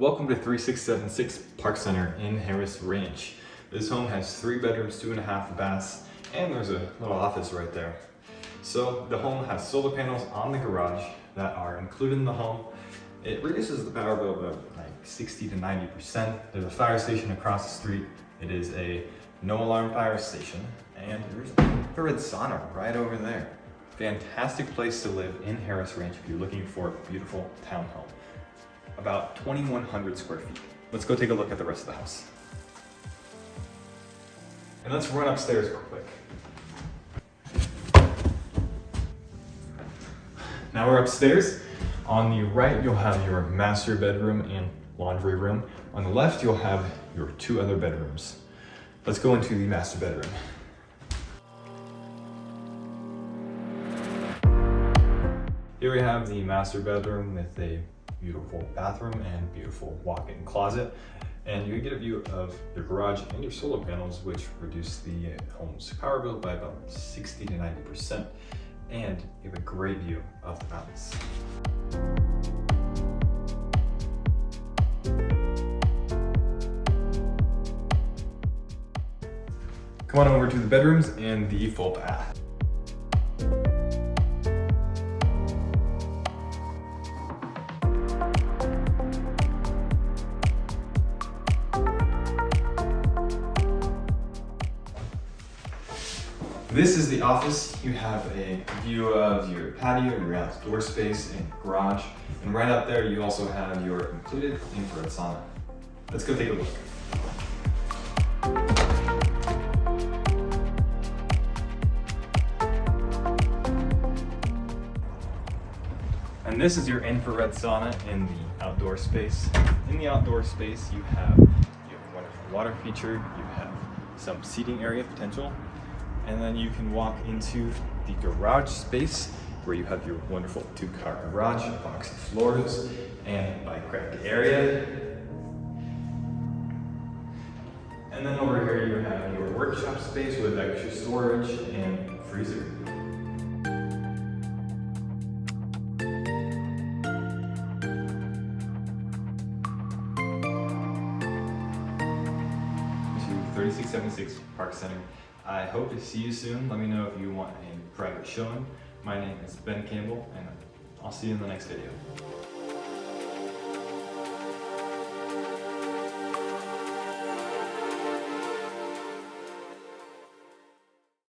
Welcome to 3676 Parkcenter in Harris Ranch. This home has 3 bedrooms, 2.5 baths, and there's a little office right there. So the home has solar panels on the garage that are included in the home. It reduces the power bill by like 60 to 90%. There's a fire station across the street. It is a no alarm fire station, and there's an infrared sauna right over there. Fantastic place to live in Harris Ranch if you're looking for a beautiful townhome. About 2,100 square feet. Let's go take a look at the rest of the house. And let's run upstairs real quick. Now we're upstairs. On the right, you'll have your master bedroom and laundry room. On the left, you'll have your 2 other bedrooms. Let's go into the master bedroom. Here we have the master bedroom with a beautiful bathroom and beautiful walk-in closet. And you get a view of your garage and your solar panels, which reduce the home's power bill by about 60 to 90%. And you have a great view of the mountains. Come on over to the bedrooms and the full bath. This is the office. You have a view of your patio, your outdoor space, and garage. And right up there, you also have your included infrared sauna. Let's go take a look. And this is your infrared sauna in the outdoor space. In the outdoor space, you have a wonderful water feature. You have some seating area potential. And then you can walk into the garage space where you have your wonderful 2-car garage, boxy floors, and bike rack area. And then over here you have your workshop space with extra storage and freezer. To 3676 Parkcenter. I hope to see you soon. Let me know if you want a private showing. My name is Ben Campbell, and I'll see you in the next video.